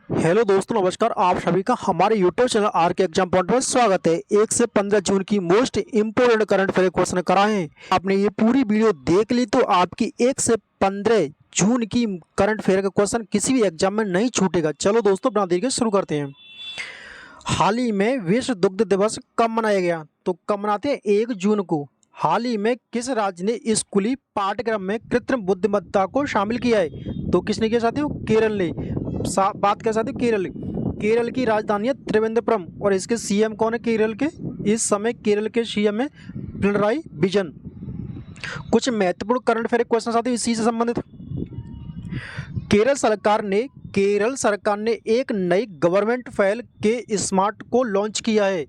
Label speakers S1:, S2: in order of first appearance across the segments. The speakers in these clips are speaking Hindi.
S1: हेलो दोस्तों, नमस्कार। आप सभी का हमारे यूट्यूब चैनल आर के एग्जाम पॉइंट में स्वागत है। 1 से 15 जून की most important current affair question कराए हैं। आपने ये पूरी वीडियो देख ली तो आपकी 1 से 15 जून की करंट अफेयर का क्वेश्चन किसी भी एग्जाम में नहीं छूटेगा। चलो दोस्तों, बना देर के शुरू करते हैं। हाल ही में विश्व दुग्ध दिवस कब मनाया गया? तो कब मनाते हैं? 1 जून को। हाल ही में किस राज्य ने स्कूली पाठ्यक्रम में कृत्रिम बुद्धिमत्ता को शामिल किया है? तो किसने किया साथियों? केरल ने। बात कर साथियों केरल। केरल की राजधानी है त्रिवेंद्रपुरम और इसके सीएम कौन है केरल के? इस समय केरल के सीएम है पिनराई विजयन। कुछ महत्वपूर्ण करंट अफेयर क्वेश्चन साथियों इसी से संबंधित। केरल सरकार ने एक नई गवर्नमेंट फाइल के स्मार्ट को लॉन्च किया है।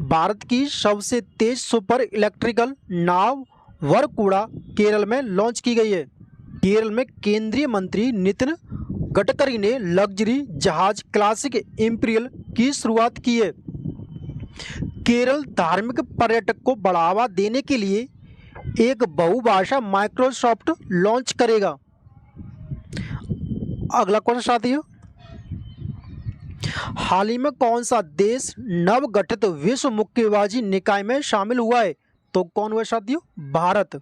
S1: भारत की सबसे तेज सुपर इलेक्ट्रिकल नाव वरकुड़ा केरल में लॉन्च की गई है। केरल में केंद्रीय मंत्री नितिन गडकरी ने लग्जरी जहाज क्लासिक इंपीरियल की शुरुआत की है। केरल धार्मिक पर्यटक को बढ़ावा देने के लिए एक बहुभाषा माइक्रोसॉफ्ट लॉन्च करेगा। अगला क्वेश्चन साथियों, हाल ही में कौन सा देश नवगठित विश्व मुक्केबाजी निकाय में शामिल हुआ है? तो कौन हुआ साथियों? भारत।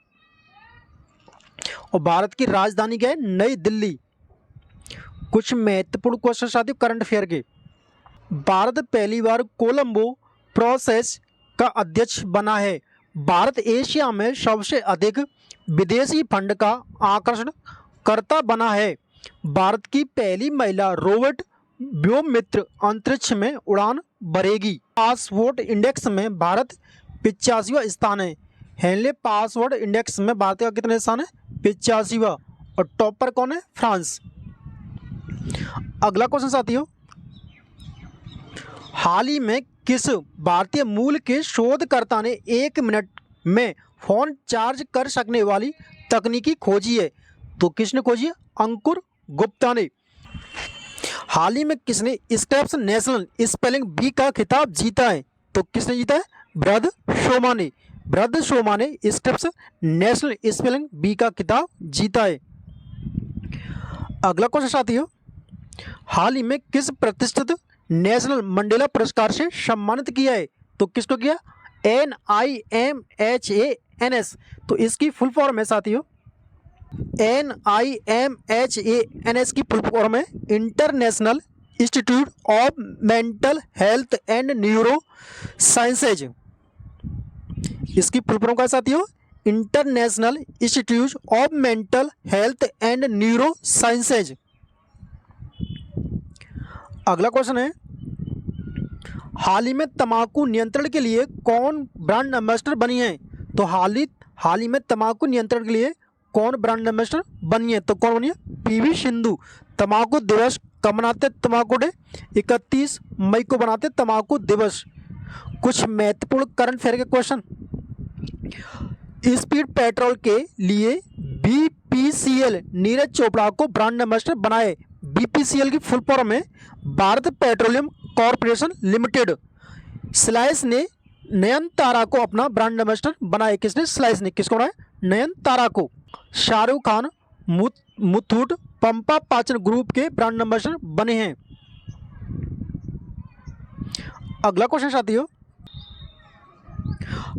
S1: और भारत की राजधानी क्या है? नई दिल्ली। कुछ महत्वपूर्ण क्वेश्चन साथियों करंट अफेयर के। भारत पहली बार कोलंबो प्रोसेस का अध्यक्ष बना है। भारत एशिया में सबसे अधिक विदेशी फंड का आकर्षण करता बना है। भारत की पहली महिला रोबोट व्योममित्र अंतरिक्ष में उड़ान भरेगी। पासपोर्ट इंडेक्स में भारत 85वां स्थान है। हेनले पासवर्ड इंडेक्स में भारत का कितने स्थान है? 85वां। और टॉपर कौन है? फ्रांस। अगला क्वेश्चन साथियों, हाल ही में किस भारतीय मूल के शोधकर्ता ने 1 मिनट में फोन चार्ज कर सकने वाली तकनीकी खोजी है? तो किसने खोजी है? अंकुर गुप्ता ने। हाल ही में किसने स्क्रेप्स नेशनल स्पेलिंग बी का खिताब जीता है? तो किसने जीता है? ब्रद शोमा ने। ब्रद शोमा ने स्क्रेप्स नेशनल स्पेलिंग बी का खिताब जीता है। अगला क्वेश्चन साथियों, हाल ही में किस प्रतिष्ठित नेशनल मंडेला पुरस्कार से सम्मानित किया है? तो किसको किया? NIMHANS। तो इसकी फुल फॉर्म है साथियों, NIMHANS की फुल फॉर्म है international institute of mental health and neuro sciences. इसकी फुल फॉर्म का साथियों, international institute of mental health and neuro sciences. अगला क्वेश्चन है, हाल ही में तंबाकू नियंत्रण के लिए कौन ब्रांड एम्बेसडर बनी है? तो हाल ही में तंबाकू नियंत्रण के लिए कौन ब्रांड एम्बेसडर बनी है? तो कौन बनी है? PV सिंधु। तंबाकू दिवस कब मनाते? तंबाकू डे 31 मई को बनाते तंबाकू दिवस। कुछ महत्वपूर्ण करंट अफेयर के क्वेश्चन। स्पीड पेट्रोल के लिए BPCL नीरज चोपड़ा को ब्रांड एम्बेसडर बनाए। BPCL की फुल फॉर्म है Bharat petroleum corporation limited. Slice ने नयनतारा को अपना ब्रांड एम्बेसडर बनाए। किसने? स्लाइस ने। किसको बनाया? नयनतारा को। शाहरुख खान मुथूट पंपा पाचन ग्रुप के ब्रांड एम्बेसडर बने हैं। अगला क्वेश्चन साथियों,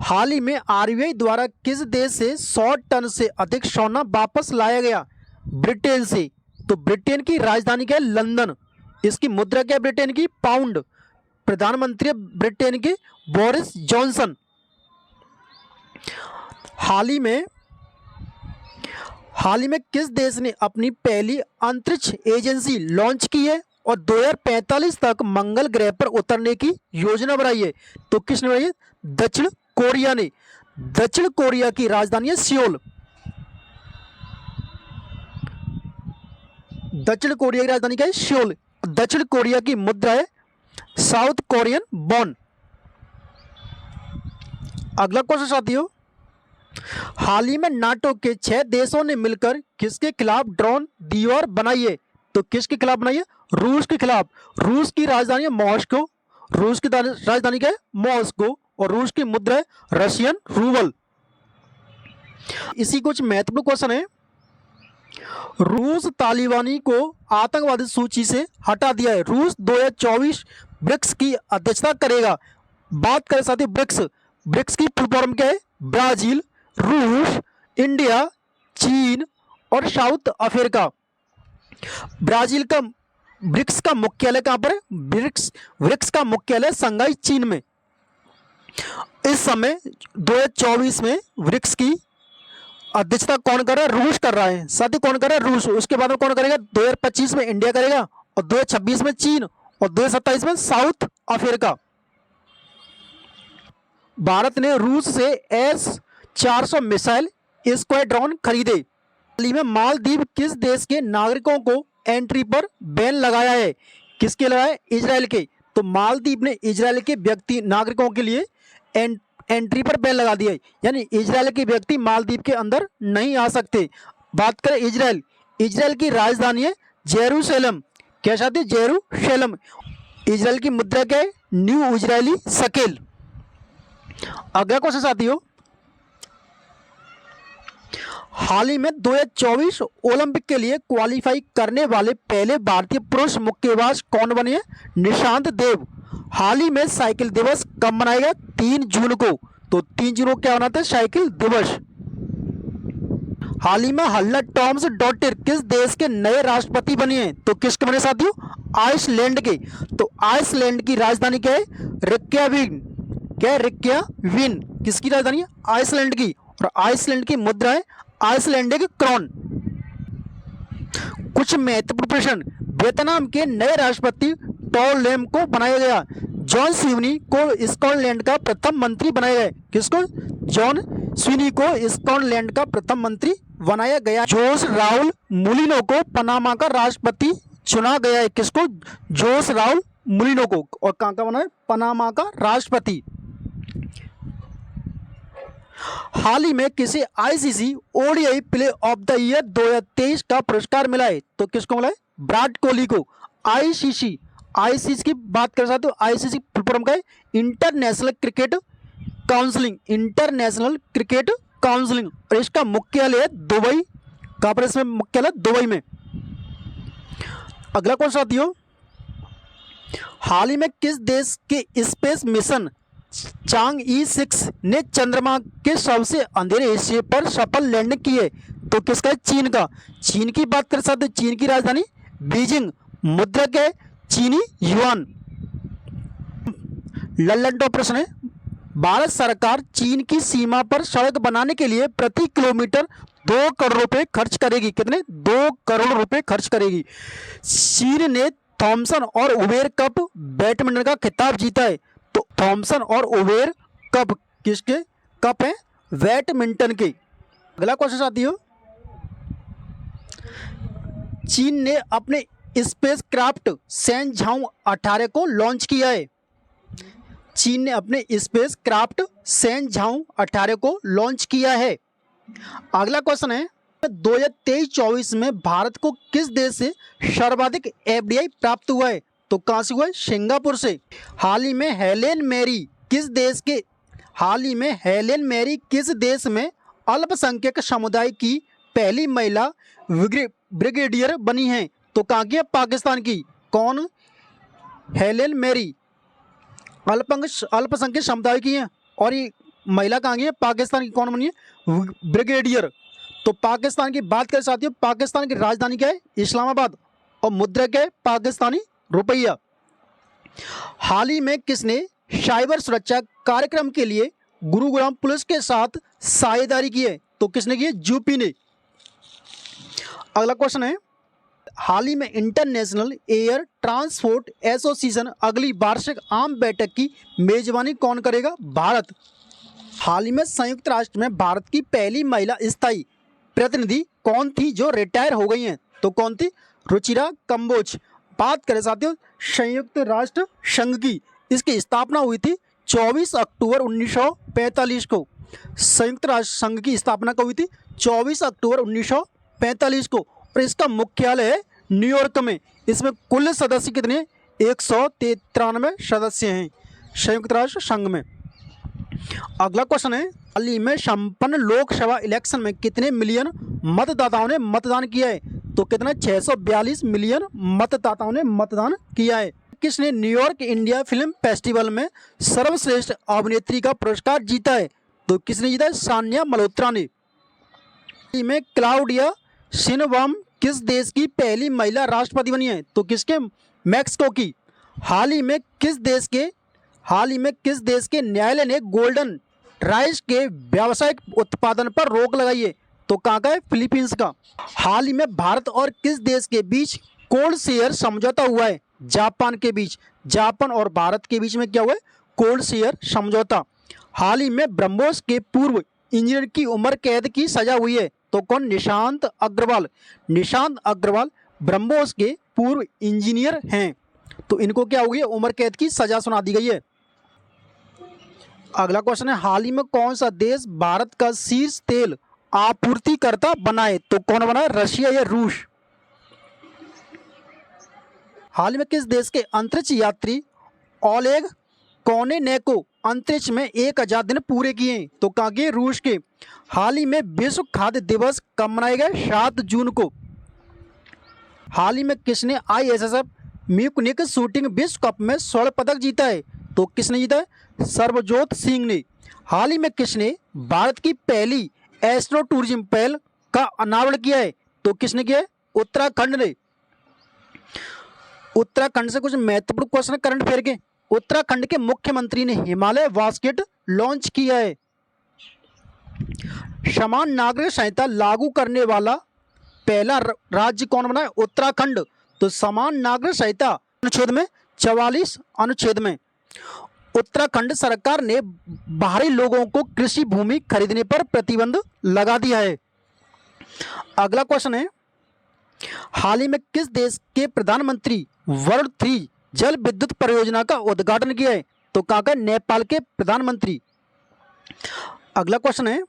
S1: हाल ही में RBI द्वारा किस देश से 100 टन से अधिक सोना वापस लाया गया? ब्रिटेन से। तो ब्रिटेन की राजधानी क्या है? लंदन। इसकी मुद्रा क्या है? ब्रिटेन की पाउंड। प्रधानमंत्री ब्रिटेन के बोरिस जॉनसन। हाल ही में किस देश ने अपनी पहली अंतरिक्ष एजेंसी लॉन्च की है और 2045 तक मंगल ग्रह पर उतरने की योजना बनाई है? तो किसने बनाई है? दक्षिण कोरिया ने। दक्षिण कोरिया की राजधानी है सियोल। दक्षिण कोरिया की राजधानी क्या है? सियोल। दक्षिण कोरिया की मुद्रा है साउथ कोरियन वॉन। अगला क्वेश्चन साथियों, हाल ही में नाटो के 6 देशों ने मिलकर किसके खिलाफ ड्रोन दीवार बनाई है? तो किसके खिलाफ बनाई है? रूस के खिलाफ। रूस की राजधानी है मॉस्को। रूस की राजधानी क्या है? मॉस्को। और रूस की मुद्रा है रशियन रूबल। इसी कुछ महत्वपूर्ण क्वेश्चन है, रूस तालिबानी को आतंकवादी सूची से हटा दिया है। रूस 2024 ब्रिक्स की अध्यक्षता करेगा। बात करें साथी ब्रिक्स, ब्रिक्स की फुल फॉर्म क्या है? ब्राजील, रूस, इंडिया, चीन और साउथ अफ्रीका। ब्राजील का ब्रिक्स का मुख्यालय कहां पर है? ब्रिक्स का मुख्यालय शंघाई चीन में। इस समय 2024 में ब्रिक्स की अध्यक्षता कौन कर रहा है? रूस कर रहा है। साथ ही कौन कर रहा है? रूस। उसके बाद में कौन करेगा? 2025 में इंडिया करेगा और 2026 में चीन और 2027 में साउथ अफ्रीका। भारत ने रूस से S-400 मिसाइल स्क्वाड्रॉन खरीदे। हाल ही में मालदीव किस देश के नागरिकों को एंट्री पर बैन लगाया है? किसके लगाया? इजराइल के। तो मालदीव ने इजराइल के व्यक्ति नागरिकों के लिए एंट्री पर बैन लगा दिया है, यानी इजराइल के व्यक्ति मालदीव के अंदर नहीं आ सकते। बात करें इजराइल, इजराइल की राजधानी है जेरूशलेम। क्या चाहते हैं? जेरूशलेम। इजराइल की मुद्रा क्या है? न्यू इजरायली शकेल। अगला क्वेश्चन साथियों, हाल ही में 2024 ओलंपिक के लिए क्वालिफाई करने वाले पहले भारतीय पुरुष मुक्केबाज कौन बने हैं? निशांत देव। हाल ही में साइकिल दिवस कब मनाया गया? 3 जून को। तो 3 जून को क्या मनाते हैं? साइकिल दिवस। हाल ही में हल्ला टॉम्स डॉटर किस देश के नए राष्ट्रपति बने हैं? तो किसके बने साथियों? आइसलैंड के। तो आइसलैंड की राजधानी क्या है? रिक्याविक। क्या है? रिक्याविक। किसकी राजधानी है? आइसलैंड की। और आइसलैंड की मुद्रा है आइसलैंडिक क्रॉन। कुछ महत्वपूर्ण प्रश्न, वियतनाम के नए राष्ट्रपति टॉल लेम को बनाया गया। जॉन स्वीनी को स्कॉटलैंड का प्रथम मंत्री बनाया गया। किसको? जॉन स्वीनी को स्कॉटलैंड का प्रथम मंत्री बनाया गया। जोस राउल मुलिनो को पनामा का राष्ट्रपति चुना गया है। किसको? जोस राउल मुलिनो को। और कहां का बना है? पनामा का राष्ट्रपति। हाल ही में किसे ICC ODI play of the year 2023 का पुरस्कार मिला है? तो किसको मिला है? विराट कोहली को। आईसीसी की बात कर सकते हो। आईसीसी फुल फॉर्म का है? International cricket counselling. International cricket counselling. और इसका मुख्यालय है दुबई। कहां पर इसमें मुख्यालय? दुबई में। अगला क्वेश्चन साथियों, हाल ही में किस देश के स्पेस मिशन चांगई 6 ने चंद्रमा के सबसे अंधेरे हिस्से पर सफल लैंडिंग की है? तो किसका है? चीन का। चीन की बात कर सकते हैं। चीन की राजधानी बीजिंग। मुद्रा क्या है? चीनी युआन। लल्लन टॉप प्रश्न है, भारत सरकार चीन की सीमा पर सड़क बनाने के लिए प्रति किलोमीटर 2 करोड़ रुपए खर्च करेगी। कितने? 2 करोड़ रुपए खर्च करेगी। चीन ने थॉमसन और उबेर कप बैडमिंटन का खिताब जीता है। तो थॉमसन और उबेर कप किसके कप हैं? बैडमिंटन के। अगला क्वेश्चन साथियों, चीन ने अपने स्पेस क्राफ्ट शैनझाओ 18 को लॉन्च किया है। चीन ने अपने स्पेस क्राफ्ट शैनझाओ 18 को लॉन्च किया है। अगला क्वेश्चन है, 2023-24 में भारत को किस देश से सर्वाधिक एफडीआई प्राप्त हुआ है? तो कहां से हुआ है? सिंगापुर से। हाल ही में हेलेन मैरी किस देश में अल्पसंख्यक समुदाय की पहली महिला ब्रिगेडियर बनी है? तो कहां की है? पाकिस्तान की। कौन? हेलेन मैरी अल्पसंख्यक समुदाय की है। और ये महिला कहां की है? पाकिस्तान की। कौन बनी है? ब्रिगेडियर। तो पाकिस्तान की बात करें साथियों, पाकिस्तान की राजधानी क्या है? इस्लामाबाद। और मुद्रा क्या है? पाकिस्तानी रुपया। हाल ही में किसने साइबर सुरक्षा कार्यक्रम के लिए गुरुग्राम पुलिस के साथ साझेदारी की है? तो किसने की है? यूपी ने। अगला क्वेश्चन है, हाल ही में इंटरनेशनल एयर ट्रांसपोर्ट एसोसिएशन अगली वार्षिक आम बैठक की मेजबानी कौन करेगा? भारत। हाल ही में संयुक्त राष्ट्र में भारत की पहली महिला स्थायी प्रतिनिधि कौन थी जो रिटायर हो गई हैं? तो कौन थी? रुचिरा कंबोज। बात करें साथियों संयुक्त राष्ट्र संघ की, इसकी स्थापना हुई थी 24 अक्टूबर 1945 को। संयुक्त राष्ट्र संघ की स्थापना कब हुई थी? 24 अक्टूबर 1945 को। और इसका मुख्यालय है न्यूयॉर्क में। इसमें कुल सदस्य कितने? 193 सदस्य हैं संयुक्त राष्ट्र संघ में। अगला क्वेश्चन है, हाल ही में संपन्न लोकसभा इलेक्शन में कितने मिलियन मतदाताओं ने मतदान किया है? तो कितना, 642 मिलियन मतदाताओं ने मतदान किया है। किसने न्यूयॉर्क इंडिया फिल्म फेस्टिवल में सर्वश्रेष्ठ अभिनेत्री का पुरस्कार जीता है? तो किसने जीता है? सान्या मल्होत्रा ने। हाल ही में क्लाउडिया शिनबाम किस देश की पहली महिला राष्ट्रपति बनी है? तो किसके? मैक्सिको की। हाल ही में किस देश के न्यायालय ने गोल्डन राइस के व्यावसायिक उत्पादन पर रोक लगाई है? तो कहाँ का है? फिलीपींस का। हाल ही में भारत और किस देश के बीच कोल्ड शेयर समझौता हुआ है? जापान के बीच। जापान और भारत के बीच में क्या हुआ है? कोल्ड शेयर समझौता। हाल ही में ब्रह्मोस के पूर्व इंजीनियर की उम्र कैद की सजा हुई है? तो कौन? निशांत अग्रवाल। निशांत अग्रवाल ब्रह्मोस के पूर्व इंजीनियर हैं, तो इनको क्या हुई है? उम्र कैद की सजा सुना दी गई है। अगला क्वेश्चन है, हाल ही में कौन सा देश भारत का शीर्ष तेल आपूर्तिकर्ता बना है? तो कौन बना है? रशिया या रूस। हाल ही में किस देश के अंतरिक्ष यात्री ओलेग कोनेनेको अंतरिक्ष में 1000 दिन पूरे किए हैं? तो कहाँ के? रूस के। हाल ही में विश्व खाद्य दिवस कब मनाया गया? 7 जून को। हाल ही में किसने ISSF म्यूनिख शूटिंग विश्व कप में स्वर्ण पदक जीता है? तो किसने जीता है? सर्वजोत सिंह ने। हाल ही में किसने भारत की पहली एस्ट्रो टूरिज्म पहल का अनावरण किया है? तो किसने किया है? उत्तराखंड ने। उत्तराखंड से कुछ महत्वपूर्ण क्वेश्चन करंट अफेयर के। उत्तराखंड के मुख्यमंत्री ने हिमालय बास्केट लॉन्च किया है। समान नागरिक संहिता लागू करने वाला पहला राज्य कौन बना है? उत्तराखंड। तो समान नागरिक संहिता अनुच्छेद में 44 अनुच्छेद में उत्तराखंड सरकार ने बाहरी लोगों को कृषि भूमि खरीदने पर प्रतिबंध लगा दिया है। अगला क्वेश्चन है, हाल ही में किस देश के प्रधानमंत्री वरुण 3 जल विद्युत परियोजना का उद्घाटन किया है? तो कहाँ का? नेपाल के प्रधानमंत्री। अगला क्वेश्चन है,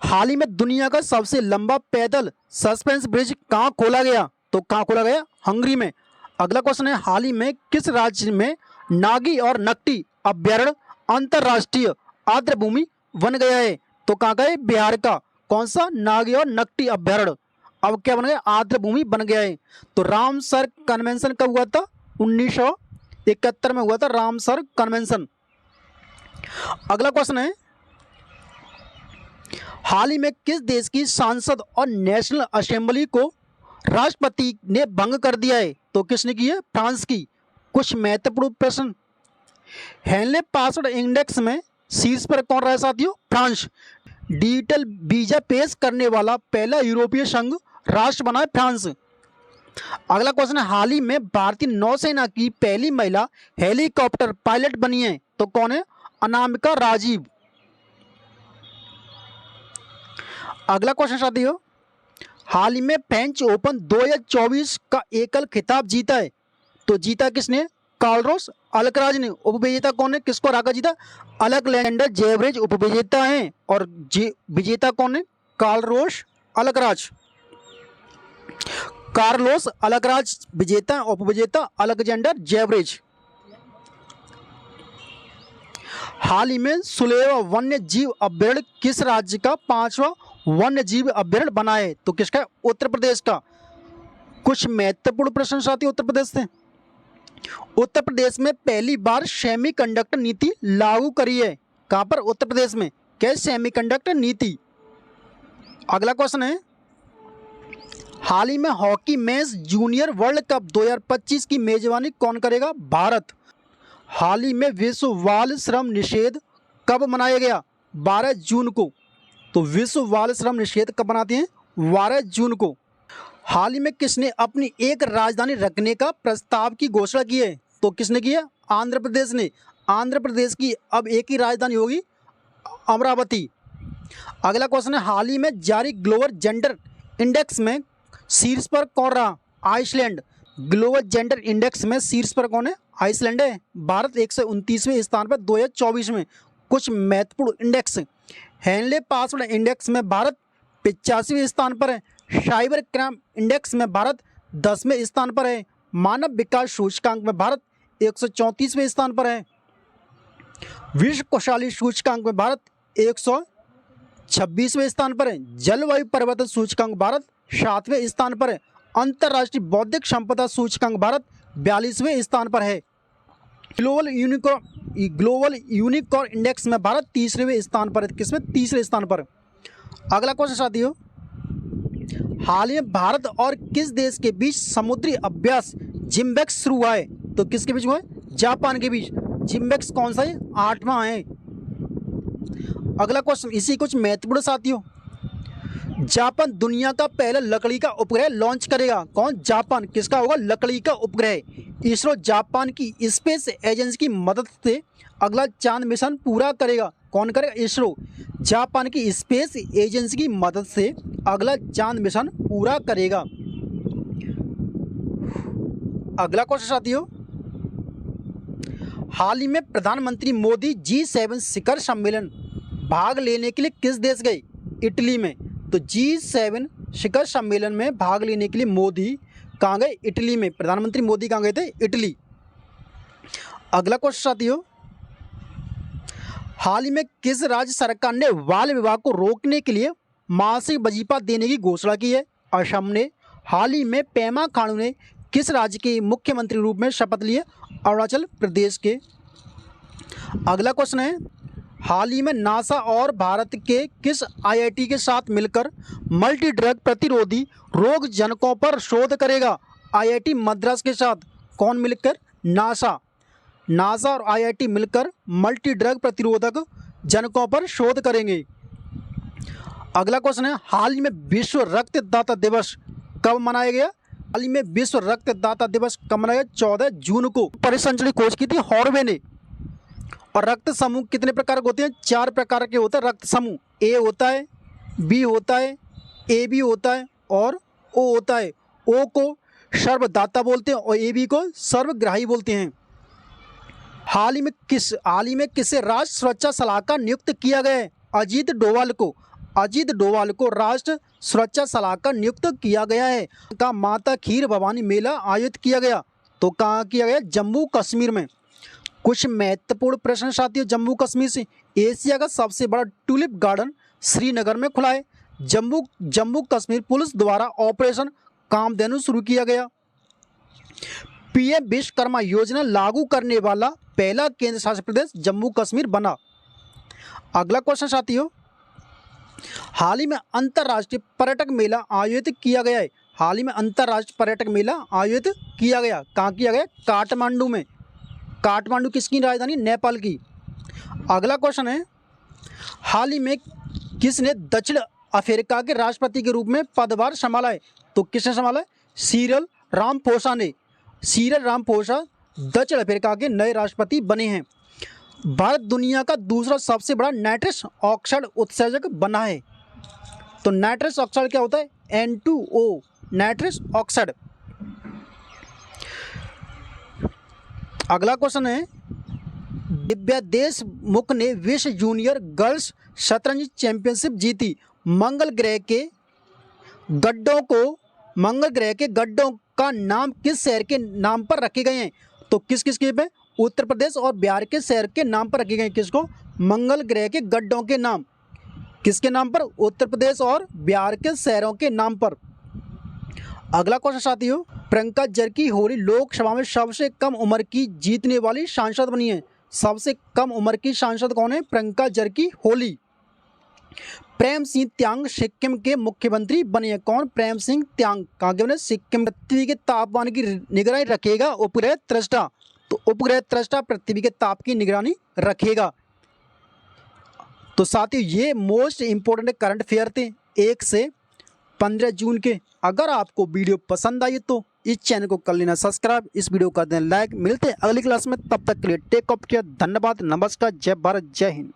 S1: हाल ही में दुनिया का सबसे लंबा पैदल सस्पेंस ब्रिज कहाँ खोला गया? तो कहाँ खोला गया? हंगरी में। अगला क्वेश्चन है, हाल ही में किस राज्य में नागी और नकटी अभ्यारण्य अंतरराष्ट्रीय आर्द्रभूमि बन गया है? तो कहाँ का है? बिहार का। कौन सा? नागी और नकटी अभ्यारण्य अब क्या बन गया? आर्द्रभूमि बन गया है। तो रामसर कन्वेंशन कब हुआ था? 1971 में हुआ था रामसर कन्वेंशन। अगला क्वेश्चन है, हाल ही में किस देश की सांसद और नेशनल असेंबली को राष्ट्रपति ने भंग कर दिया है? तो किसने की है? फ्रांस की। कुछ महत्वपूर्ण प्रश्न, हेनले पासवर्ड इंडेक्स में शीर्ष पर कौन रहा साथियों? फ्रांस। डिजिटल वीजा पेश करने वाला पहला यूरोपीय संघ राष्ट्र बना है फ्रांस। अगला क्वेश्चन है, हाल ही में भारतीय नौसेना की पहली महिला हेलीकॉप्टर पायलट बनी है, तो कौन है? अनामिका राजीव। अगला क्वेश्चन साथियों, हाल ही में फ्रेंच ओपन 2024 का एकल खिताब जीता है, तो जीता किसने? कार्लोस अल्कराज ने। उपविजेता कौन है? किसको हराकर जीता? अलेक्जेंडर जेवरेज उपविजेता हैं और विजेता कौन है? Carlos Alcaraz. कार्लोस अल्कराज विजेता, उपविजेता अलेक्जेंडर जेवरेज। हाल ही में सुलेवा वन्य जीव अभ्यारण्य किस राज्य का 5वां वन्य जीव अभ्यारण्य बना है? तो किसका? उत्तर प्रदेश का। कुछ महत्वपूर्ण प्रश्न साथी उत्तर प्रदेश से। उत्तर प्रदेश में पहली बार सेमीकंडक्टर नीति लागू करी है। कहां पर? उत्तर प्रदेश में। क्या? सेमीकंडक्टर नीति। अगला क्वेश्चन है, हाल ही में hockey mains junior world cup 2025 की मेजबानी कौन करेगा? भारत। हाल ही में विश्व बाल श्रम निषेध कब मनाया गया? 12 जून को। तो विश्व बाल श्रम निषेध कब मनाते हैं? 12 जून को। हाल ही में किसने अपनी एक राजधानी रखने का प्रस्ताव की घोषणा की है? तो किसने की है? आंध्र प्रदेश ने। आंध्र प्रदेश की अब एक ही राजधानी होगी, अमरावती। अगला क्वेश्चन है, हाल ही में जारी ग्लोबल जेंडर इंडेक्स में शीर्ष पर कौन रहा? आइसलैंड। ग्लोबल जेंडर इंडेक्स में शीर्ष पर कौन है? आइसलैंड है। भारत 129वें स्थान पर 2024 में। कुछ महत्वपूर्ण इंडेक्स, हेनले पासवर्ड इंडेक्स में भारत 85वें स्थान पर है। साइबर क्राइम इंडेक्स में भारत 10वें स्थान पर है। मानव विकास सूचकांक में भारत 134वें स्थान पर है। विश्व खुशहाली सूचकांक में भारत 126वें स्थान पर है। जलवायु परिवर्तन सूचकांक भारत 7वें स्थान पर है। अंतर्राष्ट्रीय बौद्धिक संपदा सूचकांक भारत 42वें स्थान पर है। ग्लोबल यूनिकॉर्न इंडेक्स में भारत 3रे स्थान पर है। किसमें? 3रे स्थान पर। अगला क्वेश्चन साथियों, हाल ही में भारत और किस देश के बीच समुद्री अभ्यास जिम्बेक्स शुरू हुआ है? तो किसके बीच हुआ है? जापान के बीच। जिम्बेक्स कौन सा है? 8वां है। अगला क्वेश्चन इसी कुछ महत्वपूर्ण साथियों, जापान दुनिया का पहला लकड़ी का उपग्रह लॉन्च करेगा। कौन? जापान। किसका होगा? लकड़ी का उपग्रह। इसरो जापान की स्पेस एजेंसी की मदद से अगला चांद मिशन पूरा करेगा। कौन करेगा? इसरो जापान की स्पेस एजेंसी की मदद से अगला चांद मिशन पूरा करेगा। अगला क्वेश्चन साथियों, हाल ही में प्रधानमंत्री मोदी G7 शिखर सम्मेलन भाग लेने के लिए किस देश गए? इटली में। तो G7 शिखर सम्मेलन में भाग लेने के लिए मोदी कहाँ गए? इटली में। प्रधानमंत्री मोदी कहाँ गए थे? इटली। अगला क्वेश्चन साथियों, हाल ही में किस राज्य सरकार ने बाल विवाह को रोकने के लिए मासिक वजीफा देने की घोषणा की है? असम ने। हाल ही में पेमा खांडू ने किस राज्य के मुख्यमंत्री रूप में शपथ ली है? अरुणाचल प्रदेश के। अगला क्वेश्चन है, हाल ही में नासा और भारत के किस IIT के साथ मिलकर मल्टी ड्रग प्रतिरोधी रोग जनकों पर शोध करेगा? IIT मद्रास के साथ। कौन मिलकर? नासा और IIT मिलकर मल्टी ड्रग प्रतिरोधक जनकों पर शोध करेंगे। अगला क्वेश्चन है, हाल ही में विश्व रक्तदाता दिवस कब मनाया गया? हाल ही में विश्व रक्तदाता दिवस कब मनाया गया? 14 जून को। परिसंचरण खोज की थी हॉर्वे ने। और रक्त समूह कितने प्रकार के होते हैं? 4 प्रकार के होते हैं रक्त समूह। A होता है, B होता है, AB होता है और O होता है। O को सर्वदाता बोलते हैं और AB को सर्वग्राही बोलते हैं। हाल ही में किसे राष्ट्र सुरक्षा सलाहकार नियुक्त किया गया है? अजीत डोवाल को राष्ट्र सुरक्षा सलाहकार नियुक्त किया गया है। का माता खीर भवानी मेला आयोजित किया गया। तो कहाँ किया गया? जम्मू कश्मीर में। कुछ महत्वपूर्ण प्रश्न साथियों जम्मू कश्मीर से। एशिया का सबसे बड़ा ट्यूलिप गार्डन श्रीनगर में खुला है। जम्मू कश्मीर पुलिस द्वारा ऑपरेशन कामधेनु शुरू किया गया। PM विश्वकर्मा योजना लागू करने वाला पहला केंद्र शासित प्रदेश जम्मू कश्मीर बना। अगला क्वेश्चन साथियों, हाल ही में अंतर्राष्ट्रीय पर्यटक मेला आयोजित किया गया है। हाल ही में अंतर्राष्ट्रीय पर्यटक मेला आयोजित किया गया। कहाँ किया गया? काठमांडू में। काठमांडू किसकी राजधानी? नेपाल की। अगला क्वेश्चन है, हाल ही में किसने दक्षिण अफ्रीका के राष्ट्रपति के रूप में पदभार संभाला है? तो किसने संभाला है? सीरिल रामफोसा ने। सीरिल रामफोसा दक्षिण अफ्रीका के नए राष्ट्रपति बने हैं। भारत दुनिया का दूसरा सबसे बड़ा नाइट्रस ऑक्साइड उत्सर्जक बना है। तो नाइट्रस ऑक्साइड क्या होता है? N2O, nitrous oxide. अगला क्वेश्चन है, दिव्या देशमुख ने विश्व जूनियर गर्ल्स शतरंज चैंपियनशिप जीती। मंगल ग्रह के गड्ढों का नाम किस शहर के नाम पर रखे गए हैं? तो किस के पे? उत्तर प्रदेश और बिहार के शहर के नाम पर रखे गए हैं। किसको? मंगल ग्रह के गड्ढों के नाम किसके नाम पर? उत्तर प्रदेश और बिहार के शहरों के नाम पर। अगला क्वेश्चन साथियों, प्रियंका जरकी होली लोकसभा में सबसे कम उम्र की जीतने वाली सांसद बनी है। सबसे कम उम्र की सांसद कौन है? प्रियंका जरकी होली। प्रेम सिंह त्याग सिक्किम के मुख्यमंत्री बने हैं। कौन? प्रेम सिंह त्याग। कहाँ के बने? सिक्किम। पृथ्वी के तापमान की निगरानी रखेगा उपग्रह दृष्टा। तो उपग्रह दृष्टा पृथ्वी के ताप की निगरानी रखेगा। तो साथियों ये मोस्ट इंपोर्टेंट करंट अफेयर थे 1 से 15 जून के। अगर आपको वीडियो पसंद आई तो इस चैनल को कर लेना सब्सक्राइब, इस वीडियो को कर देना लाइक। मिलते हैं अगली क्लास में, तब तक के लिए टेक ऑफ केयर। धन्यवाद, नमस्कार, जय भारत, जय हिंद।